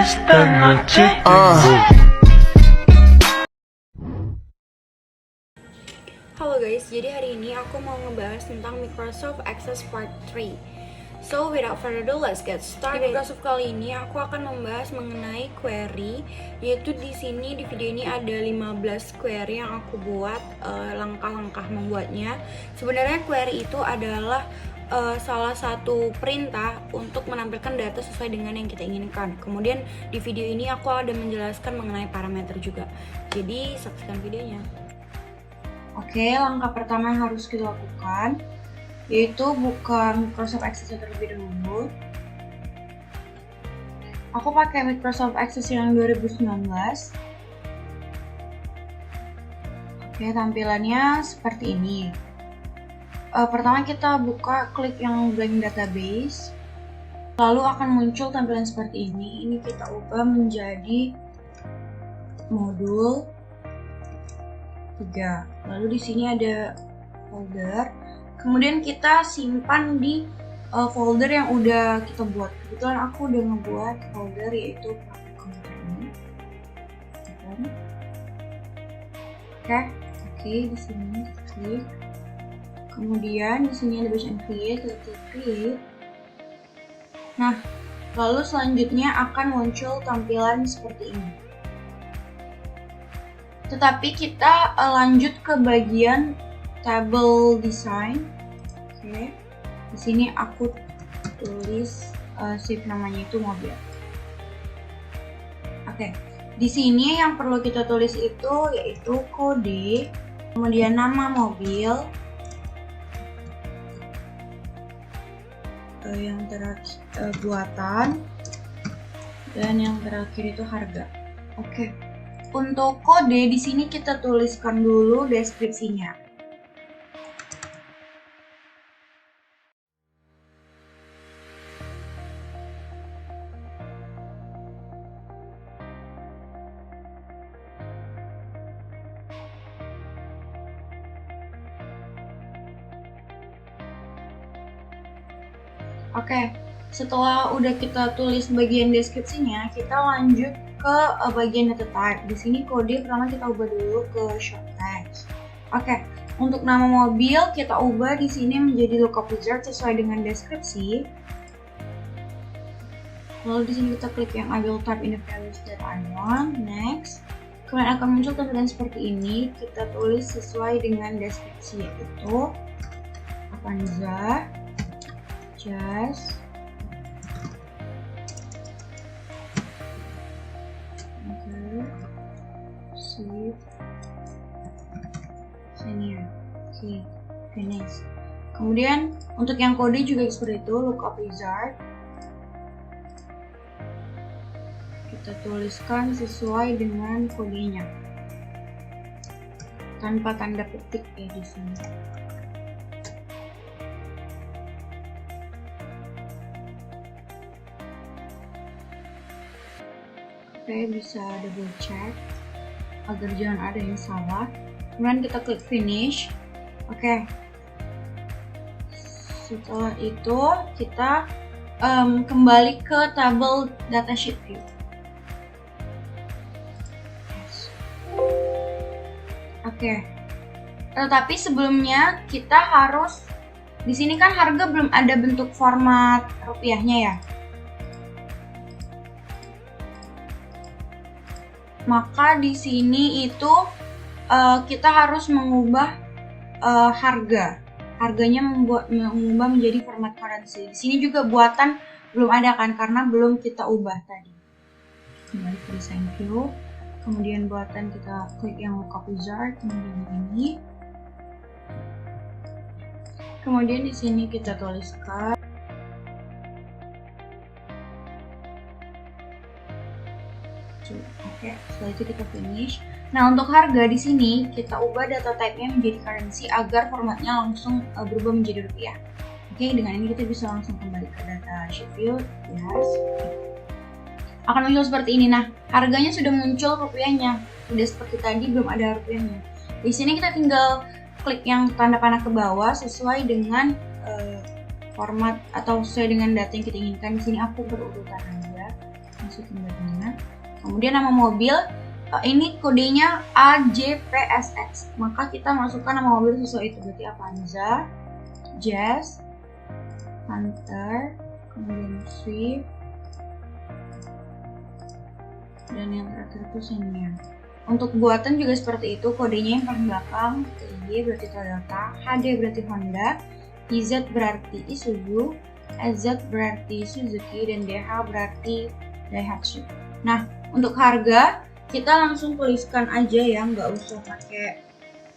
Halo guys, jadi hari ini aku mau ngebahas tentang Microsoft Access Part 3. So without further ado, let's get started. Di Microsoft kali ini aku akan membahas mengenai query, yaitu di sini di video ini ada 15 query yang aku buat, langkah-langkah membuatnya. Sebenarnya query itu adalah salah satu perintah untuk menampilkan data sesuai dengan yang kita inginkan. Kemudian di video ini aku ada menjelaskan mengenai parameter juga. Jadi saksikan videonya. Oke, langkah pertama yang harus kita lakukan yaitu buka Microsoft Access terlebih dahulu. Aku pakai Microsoft Access yang 2019. Oke, tampilannya seperti ini. Pertama kita buka, klik yang blank database, lalu akan muncul tampilan seperti ini. Ini kita ubah menjadi modul 3. Lalu di sini ada folder. Kemudian kita simpan di folder yang udah kita buat. Kebetulan aku udah ngebuat folder yaitu pakai komputer ini. Oke, di sini klik. Kemudian di sini ada bacaan create, kita klik create. Nah, lalu selanjutnya akan muncul tampilan seperti ini. Tetapi kita lanjut ke bagian table design. Oke. Di sini aku tulis save namanya itu mobil. Oke. Di sini yang perlu kita tulis itu yaitu kode, kemudian nama mobil, yang terakhir buatan, dan yang terakhir itu harga. Oke. Untuk kode di sini kita tuliskan dulu deskripsinya. Oke, setelah udah kita tulis bagian deskripsinya, kita lanjut ke bagian data type. Di sini kode pertama kita ubah dulu ke short text. Oke, untuk nama mobil kita ubah di sini menjadi lookup wizard sesuai dengan deskripsi. Lalu di sini kita klik yang I will type in the values that I want. Next, kemudian akan muncul tampilan seperti ini. Kita tulis sesuai dengan deskripsi, yaitu Avanza, just save senior. Oke, finish. Kemudian untuk yang kode juga seperti itu, lookup wizard. Kita tuliskan sesuai dengan kodenya tanpa tanda petik ya di sini. Oke, bisa double check agar jangan ada yang salah. Kemudian kita klik finish. Oke. Setelah itu kita kembali ke tabel datasheet view. Oke. Tetapi sebelumnya kita harus, di sini kan harga belum ada bentuk format rupiahnya ya. Maka di sini itu kita harus mengubah harganya mengubah menjadi format currency. Di sini juga buatan belum ada kan, karena belum kita ubah tadi. Kembali ke design view, kemudian buatan kita klik yang lookup wizard, kemudian ini. Kemudian di sini kita tuliskan Oke, setelah itu kita finish. Nah, untuk harga di sini kita ubah data type-nya menjadi currency agar formatnya langsung berubah menjadi rupiah. Oke, dengan ini kita bisa langsung kembali ke data sheet view. Yes. Akan muncul seperti ini. Nah, harganya sudah muncul rupiahnya. Tidak seperti tadi belum ada rupiahnya. Di sini kita tinggal klik yang tanda panah ke bawah sesuai dengan format atau sesuai dengan data yang kita inginkan. Di sini aku berurutan aja. masukin bagiannya. Kemudian nama mobil, ini kodenya AJPSX, maka kita masukkan nama mobil sesuai itu, berarti Avanza, Jazz, Hunter, kemudian Swift, dan yang terakhir itu Xenia. Untuk buatan juga seperti itu, kodenya yang paling belakang, TY berarti Toyota, HD berarti Honda, IZ berarti Isuzu, SZ berarti Suzuki, dan DH berarti Daihatsu. Nah, untuk harga kita langsung tuliskan aja ya, nggak usah pakai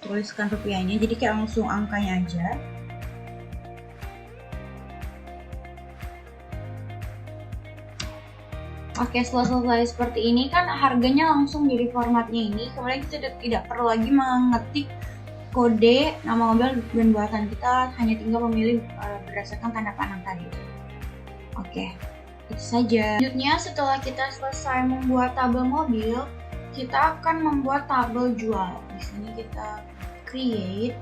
tuliskan rupiahnya, jadi kayak langsung angkanya aja. Oke, setelah selesai seperti ini kan harganya langsung jadi formatnya ini. Kemudian kita tidak perlu lagi mengetik kode nama mobil dan buatan, kita hanya tinggal memilih berdasarkan tanda panah tadi. Oke, itu saja. Selanjutnya setelah kita selesai membuat tabel mobil, kita akan membuat tabel jual. Di sini kita create,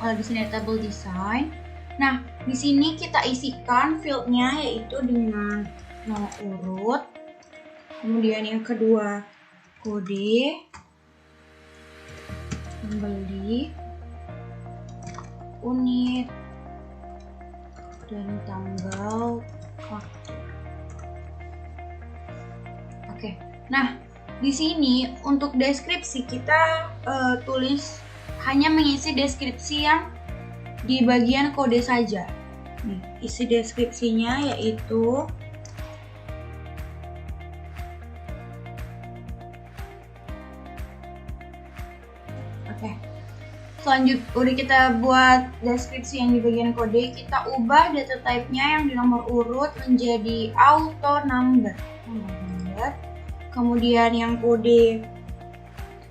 di sini ada tabel design. Nah, di sini kita isikan fieldnya yaitu dengan nomor urut, kemudian yang kedua kode pembeli, unit, dan tanggal faktur. Oke, nah di sini untuk deskripsi kita tulis hanya mengisi deskripsi yang di bagian kode saja. Nih, isi deskripsinya yaitu udah kita buat deskripsi yang di bagian kode, kita ubah data type-nya yang di nomor urut menjadi auto number. Kemudian yang kode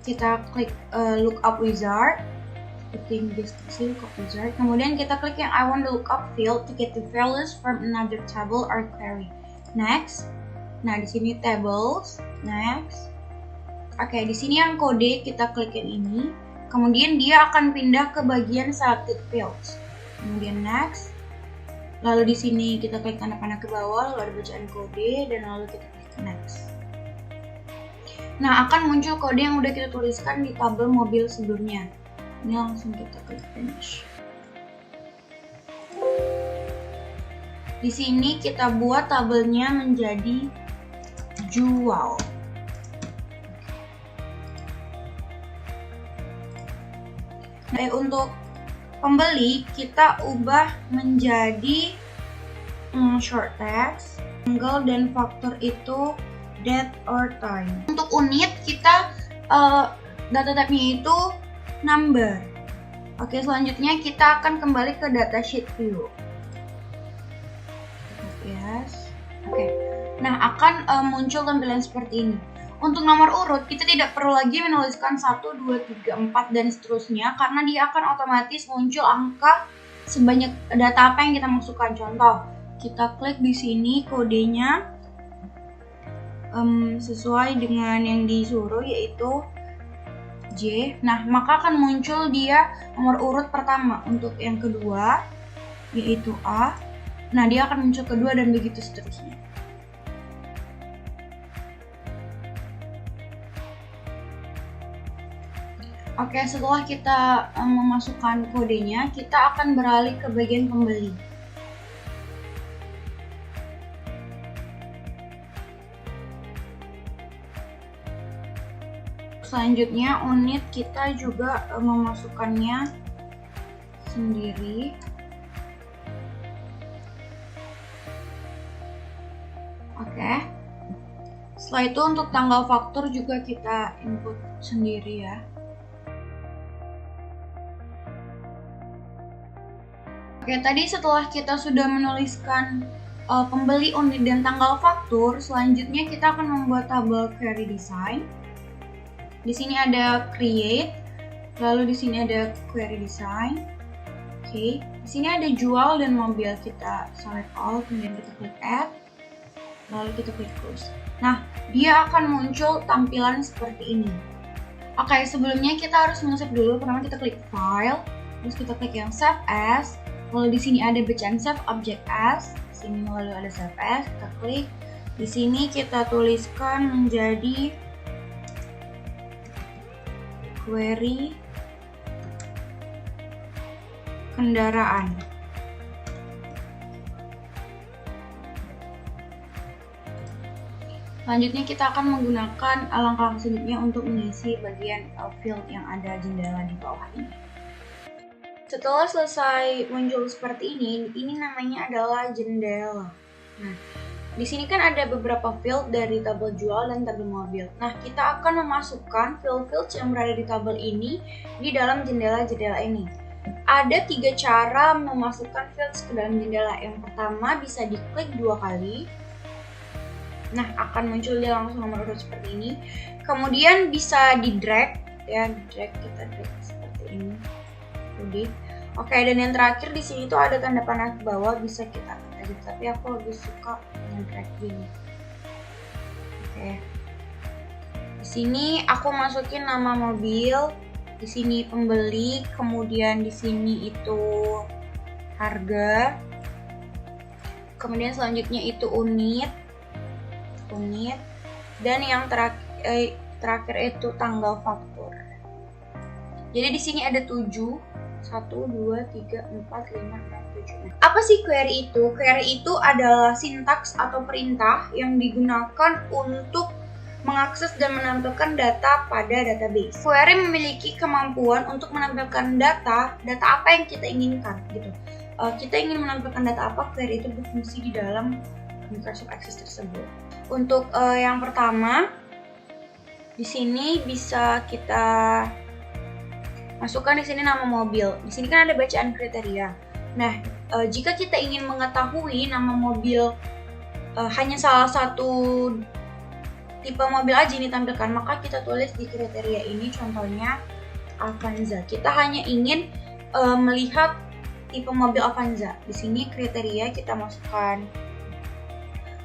kita klik lookup wizard, seperti deskripsi lookup wizard. Kemudian kita klik yang I want the lookup field to get the values from another table or query. Next. Nah, di sini tables. Next. Oke, di sini yang kode kita klik yang ini. Kemudian dia akan pindah ke bagian selected fields. Kemudian next. Lalu di sini kita klik tanda panah ke bawah, lalu ada bacaan kode, dan lalu kita klik next. Nah, akan muncul kode yang udah kita tuliskan di tabel mobil sebelumnya. Ini langsung kita klik finish. Di sini kita buat tabelnya menjadi jual. Nah, untuk pembeli kita ubah menjadi short text, tanggal dan faktur itu date or time. Untuk unit kita data type-nya itu number. Oke, selanjutnya kita akan kembali ke datasheet view. Yes. Oke. Nah, akan muncul tampilan seperti ini. Untuk nomor urut, kita tidak perlu lagi menuliskan 1, 2, 3, 4, dan seterusnya, karena dia akan otomatis muncul angka sebanyak data apa yang kita masukkan. Contoh, kita klik di sini kodenya sesuai dengan yang disuruh, yaitu J. Nah, maka akan muncul dia nomor urut pertama. Untuk yang kedua, yaitu A. Nah, dia akan muncul kedua dan begitu seterusnya. Oke, setelah kita memasukkan kodenya, kita akan beralih ke bagian pembeli. Selanjutnya, unit kita juga memasukkannya sendiri. Oke. Setelah itu untuk tanggal faktur juga kita input sendiri ya. Oke, tadi setelah kita sudah menuliskan pembeli, unit, dan tanggal faktur, selanjutnya kita akan membuat tabel query design. Di sini ada create, lalu di sini ada query design. Oke, di sini ada jual dan mobil, kita select all, kemudian kita klik add, lalu kita klik close. Nah, dia akan muncul tampilan seperti ini. Oke, sebelumnya kita harus men-save dulu. Pertama kita klik file, terus kita klik yang save as. Lalu di sini ada bacaan save object as, di sini lalu ada save as, kita klik. Di sini kita tuliskan menjadi query kendaraan. Selanjutnya kita akan menggunakan langkah selanjutnya untuk mengisi bagian field yang ada jendela di bawah ini. Setelah selesai muncul seperti ini namanya adalah jendela. Nah, di sini kan ada beberapa field dari tabel jual dan tabel mobil. Nah, kita akan memasukkan field-field yang berada di tabel ini di dalam jendela-jendela ini. Ada 3 cara memasukkan fields ke dalam jendela. Yang pertama bisa diklik 2 kali. Nah, akan muncul dia langsung nomor urut seperti ini. Kemudian bisa di drag, ya, kita drag seperti ini. Jadi, oke, dan yang terakhir di sini tuh ada tanda panah ke bawah, bisa kita edit, tapi aku lebih suka nge-drag gini. Oke. Di sini aku masukin nama mobil, di sini pembeli, kemudian di sini itu harga. Kemudian selanjutnya itu unit, dan yang terakhir itu tanggal faktur. Jadi di sini ada 7, 1, 2, 3, 4, 5, 6, 7. Apa sih query itu? Query itu adalah sintaks atau perintah yang digunakan untuk mengakses dan menampilkan data pada database. Query memiliki kemampuan untuk menampilkan data apa yang kita inginkan gitu. Kita ingin menampilkan data apa, query itu berfungsi di dalam Microsoft Access tersebut. Untuk yang pertama, di sini bisa kita masukkan di sini nama mobil. Di sini kan ada bacaan kriteria. Nah, jika kita ingin mengetahui nama mobil hanya salah satu tipe mobil aja ini tampilkan, maka kita tulis di kriteria ini, contohnya Avanza. Kita hanya ingin melihat tipe mobil Avanza. Di sini kriteria kita masukkan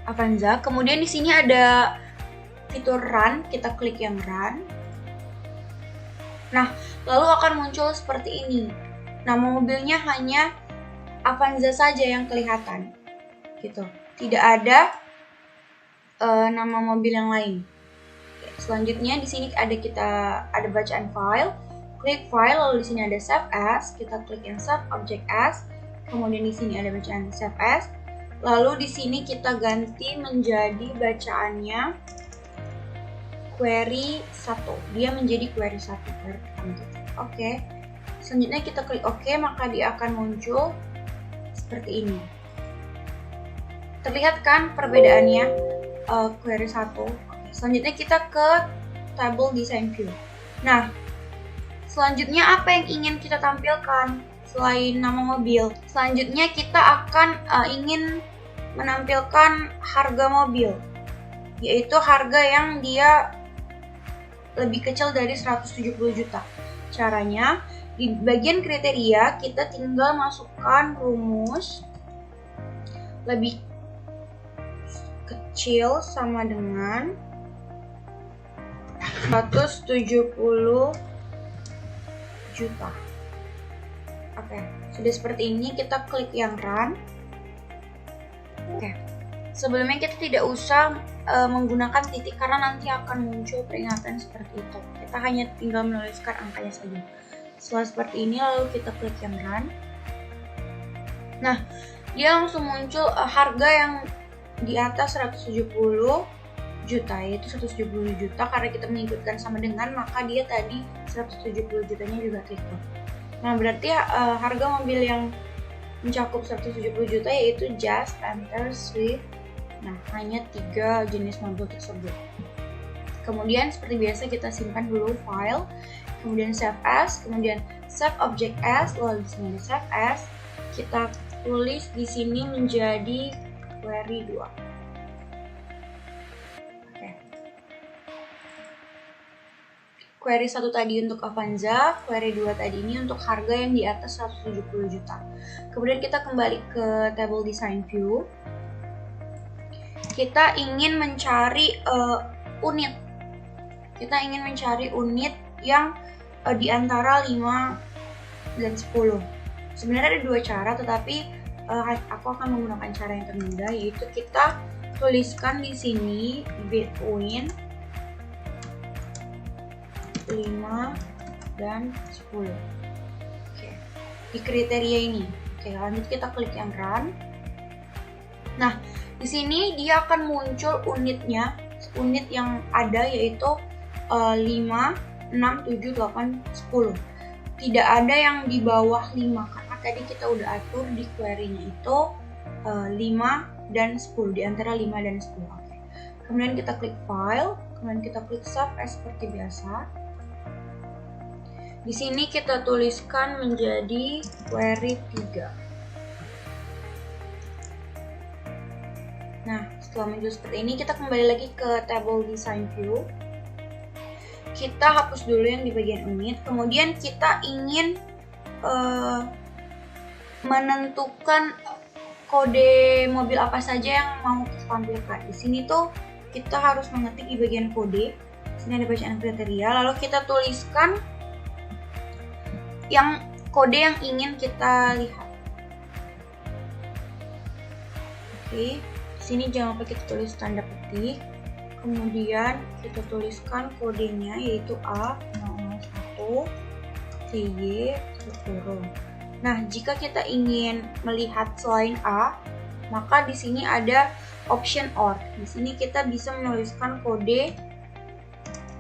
Avanza. Kemudian di sini ada fitur run, kita klik yang run. Nah, lalu akan muncul seperti ini. Nama mobilnya hanya Avanza saja yang kelihatan, gitu. Tidak ada nama mobil yang lain. Oke, selanjutnya di sini ada bacaan file. Klik file, lalu di sini ada save as. Kita klik yang save object as. Kemudian di sini ada bacaan save as. Lalu di sini kita ganti menjadi bacaannya query 1. Dia menjadi query 1. Oke. Selanjutnya kita klik OK, maka dia akan muncul seperti ini. Terlihat kan perbedaannya query 1. Oke. Selanjutnya kita ke table design view. Nah, selanjutnya apa yang ingin kita tampilkan selain nama mobil? Selanjutnya kita akan ingin menampilkan harga mobil, yaitu harga yang dia lebih kecil dari 170 juta. Caranya, di bagian kriteria kita tinggal masukkan rumus lebih kecil sama dengan 170 juta. Oke, sudah seperti ini, kita klik yang run. Oke, sebelumnya kita tidak usah menggunakan titik karena nanti akan muncul peringatan seperti itu. Kita hanya tinggal menuliskan angkanya saja. Setelah seperti ini, lalu kita klik yang run. Nah, dia langsung muncul harga yang di atas 170 juta, yaitu 170 juta karena kita mengikutkan sama dengan, maka dia tadi 170 jutanya juga terikut. Nah, berarti harga mobil yang mencakup 170 juta yaitu Jazz, Panther, Swift. Nah, hanya 3 jenis mobil tersebut. Kemudian seperti biasa kita simpan dulu file, kemudian save as, kemudian save object as, lalu di sini save as, kita tulis di sini menjadi query 2. Query 1 tadi untuk Avanza, query 2 tadi ini untuk harga yang di atas 170 juta. Kemudian kita kembali ke table design view. Kita ingin mencari unit. Kita ingin mencari unit yang di antara 5 dan 10. Sebenarnya ada 2 cara, tetapi aku akan menggunakan cara yang termudah, yaitu kita tuliskan di sini between 5 dan 10. Oke, di kriteria ini. Oke, lanjut kita klik yang run. Nah, di sini dia akan muncul unitnya, unit yang ada yaitu 5, 6, 7, 8, 10. Tidak ada yang di bawah 5 karena tadi kita udah atur di query-nya itu 5 dan 10, di antara 5 dan 10. Oke. Kemudian kita klik file, kemudian kita klik save as seperti biasa. Di sini kita tuliskan menjadi query 3. Nah, setelah muncul seperti ini, kita kembali lagi ke table design view. Kita hapus dulu yang di bagian unit, kemudian kita ingin menentukan kode mobil apa saja yang mau kita tampilkan. Di sini tuh kita harus mengetik di bagian kode. Di sini ada bacaan kriteria, lalu kita tuliskan yang kode yang ingin kita lihat. Oke. Di sini jangan lupa kita tulis tanda petik, kemudian kita tuliskan kodenya yaitu A001 TY kurung. Nah, jika kita ingin melihat selain A, maka di sini ada option OR. Di sini kita bisa menuliskan kode,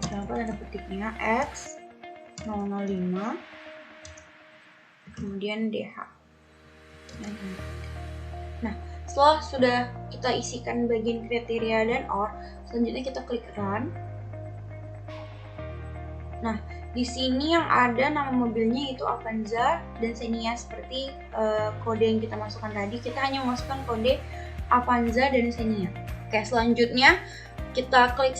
jangan lupa tanda petiknya X005, kemudian DH. Nah, setelah sudah kita isikan bagian kriteria dan OR, selanjutnya kita klik run. Nah, di sini yang ada nama mobilnya itu Avanza dan Xenia seperti kode yang kita masukkan tadi. Kita hanya memasukkan kode Avanza dan Xenia. Oke, selanjutnya kita klik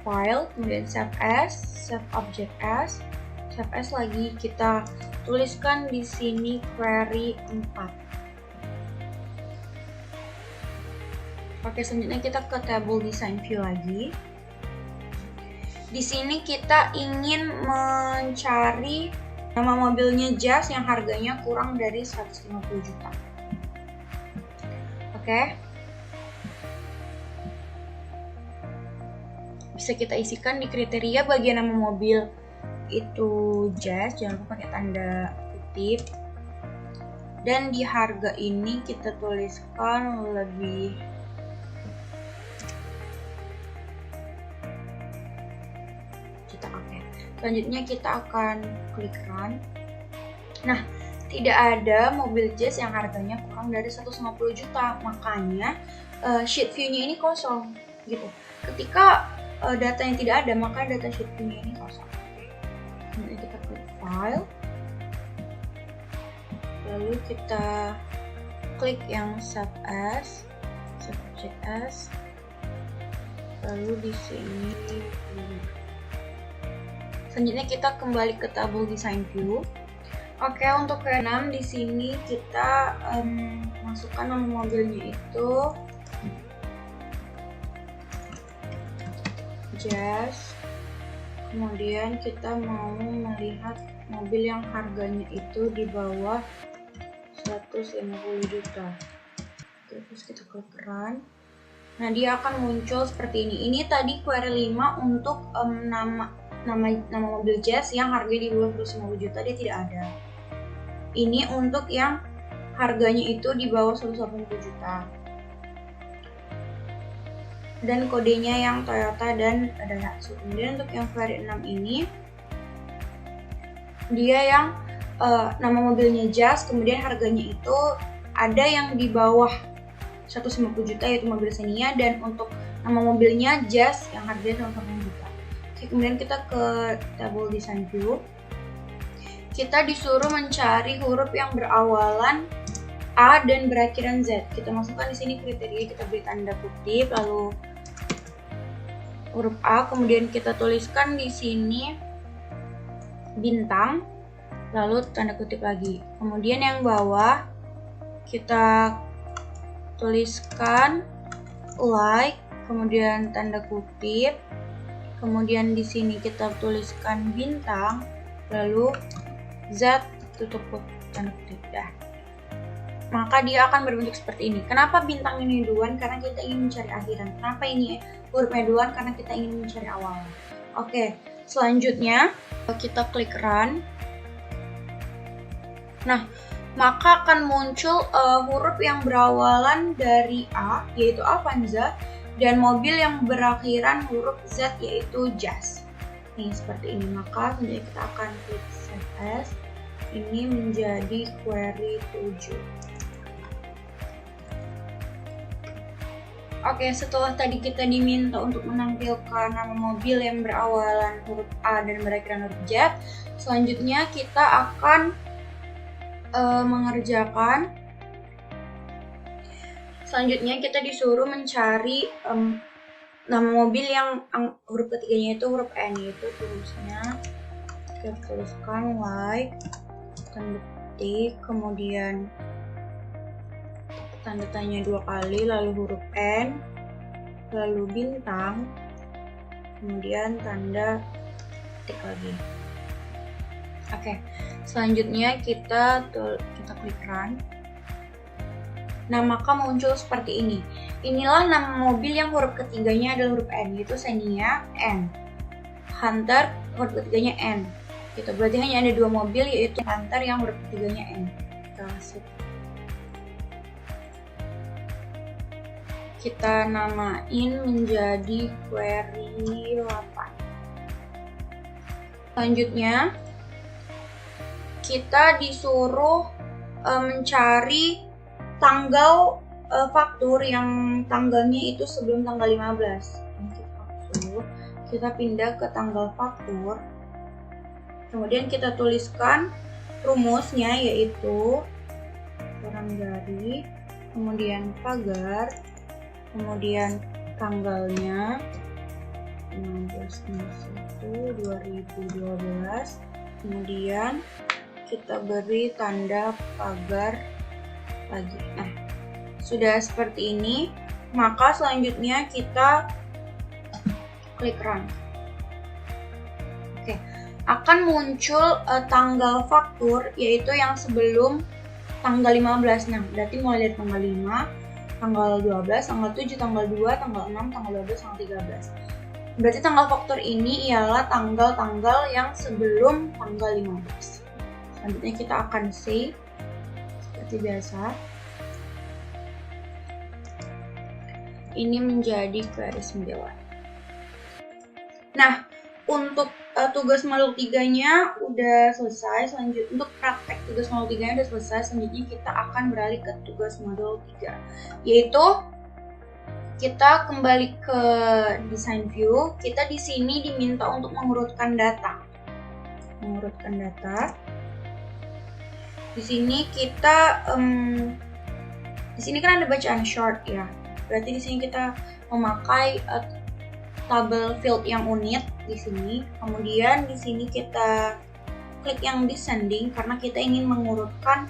file, kemudian save as, save object as, save as lagi. Kita tuliskan di sini query 4. Oke, selanjutnya kita ke table design view lagi. Di sini kita ingin mencari nama mobilnya Jazz yang harganya kurang dari 150 juta. Oke. Bisa kita isikan di kriteria bagian nama mobil itu Jazz, jangan lupa pakai tanda kutip. Dan di harga ini kita tuliskan lebih Selanjutnya kita akan klik run. Nah, tidak ada mobil Jazz yang harganya kurang dari 150 juta, makanya sheet view-nya ini kosong gitu. Ketika datanya tidak ada, maka data sheet view-nya ini kosong. Kemudian kita klik file, lalu kita klik yang save as, save object as, lalu di sini. Selanjutnya kita kembali ke table design view. Oke, untuk ke-6 di sini kita masukkan nama mobilnya itu Jazz. Kemudian kita mau melihat mobil yang harganya itu di bawah 150 juta. Terus kita klik run. Nah, dia akan muncul seperti ini. Ini tadi query 5 untuk nama mobil Jazz yang harganya di bawah 150 juta, dia tidak ada. Ini untuk yang harganya itu di bawah 180 juta. Dan kodenya yang Toyota dan Daihatsu. Kemudian untuk yang query 6 ini, dia yang nama mobilnya Jazz, kemudian harganya itu ada yang di bawah 150 juta yaitu mobil Xenia, dan untuk nama mobilnya Jazz yang harganya 180 juta. Kemudian kita ke table design view. Kita disuruh mencari huruf yang berawalan A dan berakhiran Z. Kita masukkan di sini kriteria, kita beri tanda kutip, lalu huruf A, kemudian kita tuliskan di sini bintang, lalu tanda kutip lagi. Kemudian yang bawah kita tuliskan like, kemudian tanda kutip. Kemudian di sini kita tuliskan bintang, lalu Z tutup tanda kutip. Dah. maka dia akan berbentuk seperti ini. Kenapa bintang ini duluan? Karena kita ingin mencari akhiran. Kenapa ini hurufnya duluan? Karena kita ingin mencari awal. Oke, selanjutnya kita klik run. Nah, maka akan muncul huruf yang berawalan dari A, yaitu Avanza, dan mobil yang berakhiran huruf Z, yaitu Jazz. Nih, seperti ini. Maka kita akan klik Save As. Ini menjadi query 7. Oke, setelah tadi kita diminta untuk menampilkan nama mobil yang berawalan huruf A dan berakhiran huruf Z, selanjutnya kita akan mengerjakan. Selanjutnya kita disuruh mencari nama mobil yang huruf ketiganya itu huruf N, yaitu tulisnya kita tuliskan like, tanda petik, kemudian tanda tanya 2 kali, lalu huruf N, lalu bintang, kemudian tanda petik lagi. Oke, selanjutnya kita klik run. Nah, maka muncul seperti ini. Inilah nama mobil yang huruf ketiganya adalah huruf N, yaitu Xenia N. Hunter huruf ketiganya N. Gitu. Berarti hanya ada 2 mobil, yaitu Hunter yang huruf ketiganya N. Kita namain menjadi query 8. Selanjutnya kita disuruh mencari tanggal faktur yang tanggalnya itu sebelum tanggal 15. Ini kita pindah ke tanggal faktur. Kemudian kita tuliskan rumusnya, yaitu kurang dari, kemudian pagar, kemudian tanggalnya 16/1/2012, kemudian kita beri tanda pagar lagi. Nah, sudah seperti ini. Maka selanjutnya kita klik run. Oke, akan muncul tanggal faktur, yaitu yang sebelum tanggal 15. Nah, berarti mulai dari tanggal 5, tanggal 12, tanggal 7, tanggal 2, tanggal 6, tanggal 12, tanggal 13. Berarti tanggal faktur ini ialah tanggal-tanggal yang sebelum tanggal 15. Selanjutnya kita akan save seperti biasa. Ini menjadi query 9. Nah, untuk tugas modul 3-nya udah selesai. Selanjutnya untuk praktek tugas modul 3-nya udah selesai. Selanjutnya kita akan beralih ke tugas modul 3, yaitu kita kembali ke design view. Kita di sini diminta untuk mengurutkan data. Di sini kita di sini kan ada bacaan short ya. Berarti di sini kita memakai tabel field yang unit di sini. Kemudian di sini kita klik yang descending karena kita ingin mengurutkan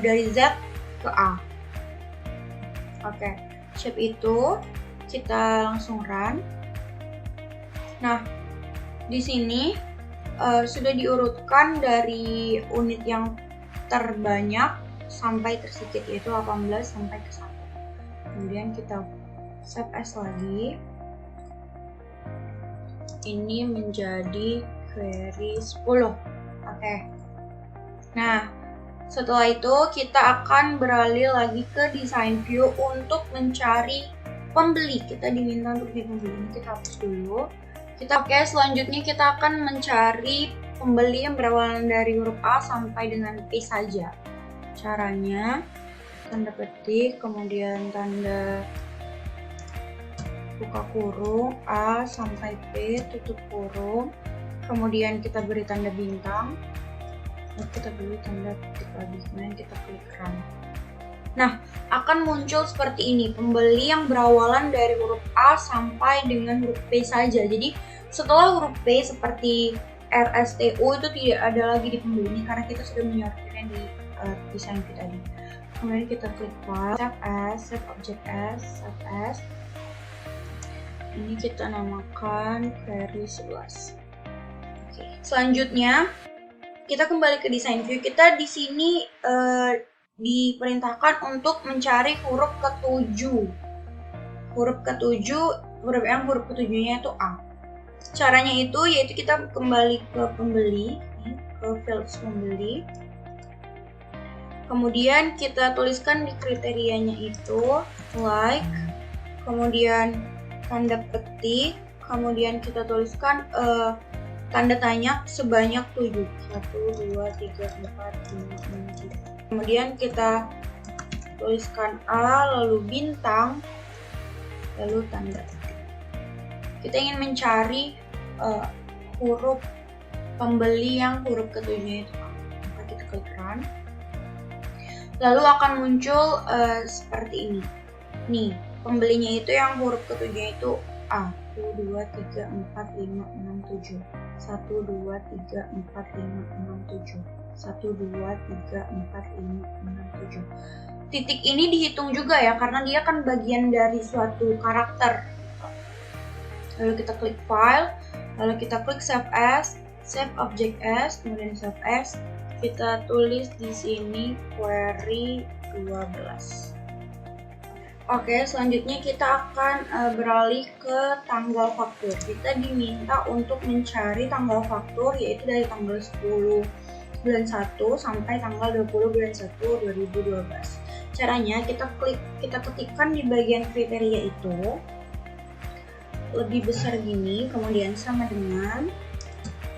dari Z ke A. Oke, shape itu kita langsung run. Nah, di sini sudah diurutkan dari unit yang terbanyak sampai tersedikit, yaitu 18 sampai ke 1. Kemudian kita save as lagi. Ini menjadi query 10. Oke. Nah, setelah itu kita akan beralih lagi ke design view untuk mencari pembeli. Kita diminta untuk pembeli. Ini kita hapus dulu. Selanjutnya kita akan mencari pembeli yang berawalan dari huruf A sampai dengan P saja. Caranya tanda petik, kemudian tanda buka kurung A sampai P tutup kurung, kemudian kita beri tanda bintang, lalu kita beri tanda petik lagi, kemudian kita klik run. Nah, akan muncul seperti ini, pembeli yang berawalan dari huruf A sampai dengan huruf P saja. Jadi setelah huruf P seperti RSTU itu tidak ada lagi di pembeli ini karena kita sudah menyortirnya di design view tadi. Kemudian kita klik file, save as, save object as, save as. Ini kita namakan query 11. Oke. Selanjutnya kita kembali ke design view. Kita di sini diperintahkan untuk mencari huruf ke-7. Huruf ketujuhnya itu A. Caranya itu yaitu kita kembali ke pembeli, ke field pembeli. Kemudian kita tuliskan di kriterianya itu like, kemudian tanda petik, kemudian kita tuliskan tanda tanya sebanyak 7. 1, 2, 3, 4, 5, 6, 7. Kemudian kita tuliskan A, lalu bintang, lalu tanda. Kita ingin mencari huruf pembeli yang huruf ke-7 itu A. Maka kita klik run. Lalu akan muncul seperti ini. Nih, pembelinya itu yang huruf ke-7 itu A. 1, 2, 3, 4, 5, 6, 7. 1, 2, 3, 4, 5, 6, 7. 1, 2, 3, 4, 5, 6, 7. Titik ini dihitung juga ya, karena dia kan bagian dari suatu karakter. Lalu kita klik file, lalu kita klik save as, save object as, kemudian save as. Kita tulis di sini query 12. Oke, selanjutnya kita akan beralih ke tanggal faktur. Kita diminta untuk mencari tanggal faktur yaitu dari tanggal 10 bulan 1 sampai tanggal 20 bulan 1 2012. Caranya kita ketikkan di bagian kriteria itu lebih besar gini, kemudian sama dengan,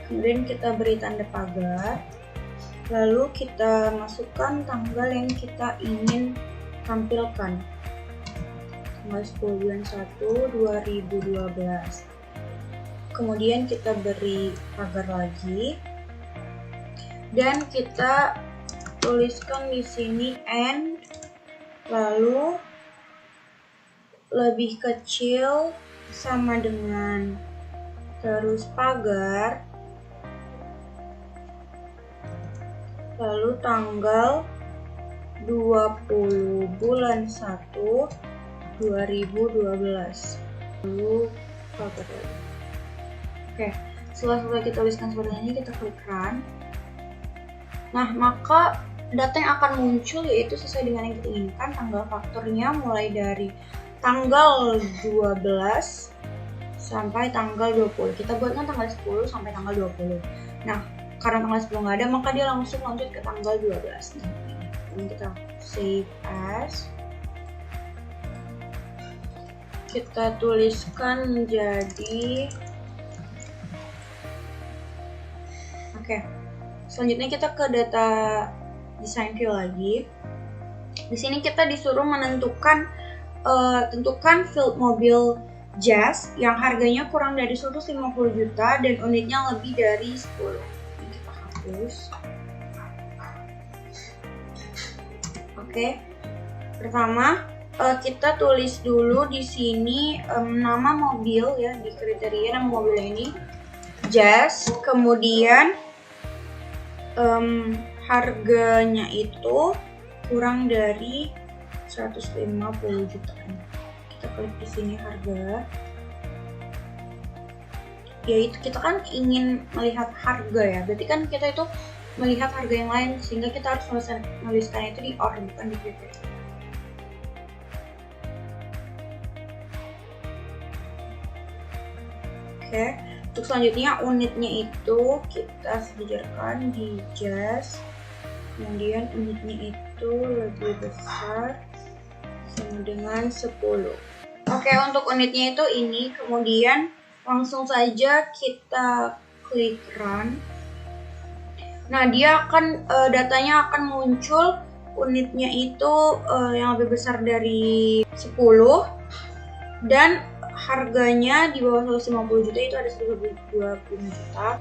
kemudian kita beri tanda pagar. Lalu kita masukkan tanggal yang kita ingin tampilkan. Tanggal 10 bulan 1 2012. Kemudian kita beri pagar lagi. Dan kita tuliskan di sini and, lalu lebih kecil sama dengan, terus pagar, lalu tanggal 20 bulan 1 2012, lalu pagar lagi. Oke, setelah kita tuliskan seperti ini, kita klik run. Nah, maka data yang akan muncul yaitu sesuai dengan yang kita inginkan. Tanggal fakturnya mulai dari tanggal 12 sampai tanggal 20. Kita buatkan tanggal 10 sampai tanggal 20. Nah, karena tanggal 10 nggak ada, maka dia langsung lanjut ke tanggal 12. Ini kita save as. Kita tuliskan menjadi, oke. Selanjutnya kita ke data design view lagi. Di sini kita disuruh menentukan tentukan field mobil Jazz yang harganya kurang dari 150 juta dan unitnya lebih dari 10. Ini kita hapus. Oke. Pertama, kita tulis dulu di sini nama mobil ya, di kriteria nama mobil ini Jazz, kemudian harganya itu kurang dari 150 jutaan. Kita klik di sini harga. Yaitu kita kan ingin melihat harga ya. Berarti kan kita itu melihat harga yang lain, sehingga kita harus menuliskan itu di or, bukan di kriteria. Oke, untuk selanjutnya unitnya itu kita sejarkan di Jazz. Kemudian unitnya itu lebih besar sama dengan 10. Oke, untuk unitnya itu ini. Kemudian langsung saja kita klik run. Nah, dia akan datanya akan muncul unitnya itu yang lebih besar dari 10 dan harganya di bawah 150 juta itu ada 125 juta.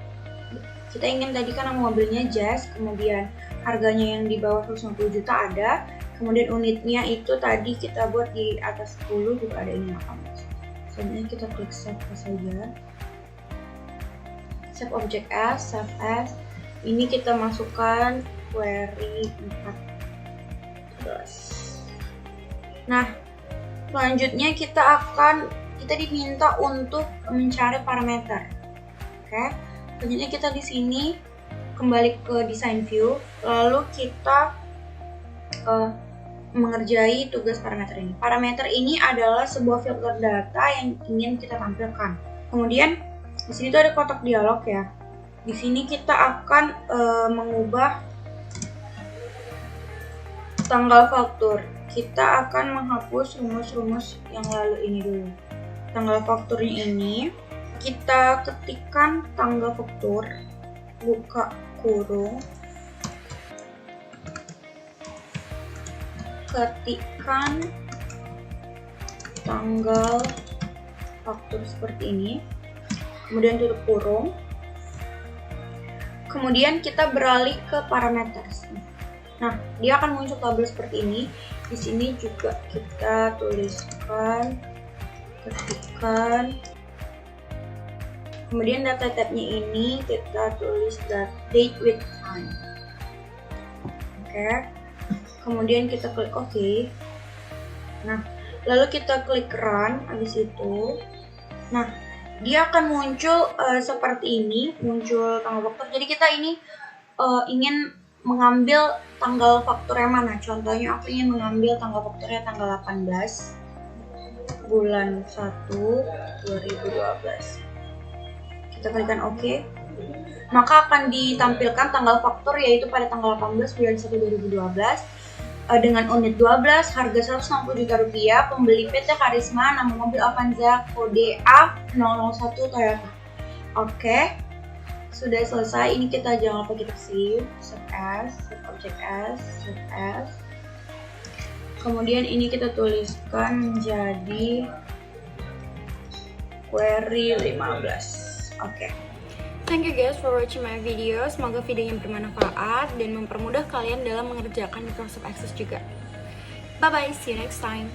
Kita ingin tadi kan nama mobilnya Jazz, kemudian harganya yang di bawah 150 juta ada, kemudian unitnya itu tadi kita buat di atas 10 juga ada ini apa. Selanjutnya kita klik save saja. Save object as, save as. Ini kita masukkan query 14. Nah, selanjutnya kita diminta untuk mencari parameter. Oke. Selanjutnya kita di sini kembali ke design view, lalu kita mengerjai tugas parameter ini. Parameter ini adalah sebuah filter data yang ingin kita tampilkan. Kemudian di sini tuh ada kotak dialog ya. Di sini kita akan mengubah tanggal faktur. Kita akan menghapus rumus-rumus yang lalu ini dulu. Tanggal fakturnya ini kita ketikkan tanggal faktur, buka kurung, ketikkan tanggal faktur seperti ini, kemudian tutup kurung, kemudian kita beralih ke parameter. Nah, dia akan muncul tabel seperti ini. Di sini juga kita tuliskan, ketikkan, kemudian data type-nya ini kita tulis date with time. Oke. Kemudian kita klik OK. Nah, lalu kita klik run. Habis itu, nah, dia akan muncul seperti ini, muncul tanggal faktur. Jadi kita ini ingin mengambil tanggal faktur yang mana. Contohnya aku ingin mengambil tanggal fakturnya tanggal 18 bulan 1 2012. Kita klikkan OK. Maka akan ditampilkan tanggal faktur yaitu pada tanggal 18 bulan 1 2012 dengan unit 12, harga 160 juta rupiah, pembeli PT Karisma, nama mobil Avanza, kode A001 Toyota. Oke, sudah selesai. Ini kita jangan lupa kita save as, save object as, save as. Kemudian ini kita tuliskan menjadi query 15. Oke. Thank you guys for watching my video. Semoga videonya bermanfaat dan mempermudah kalian dalam mengerjakan Microsoft Access juga. Bye bye, see you next time.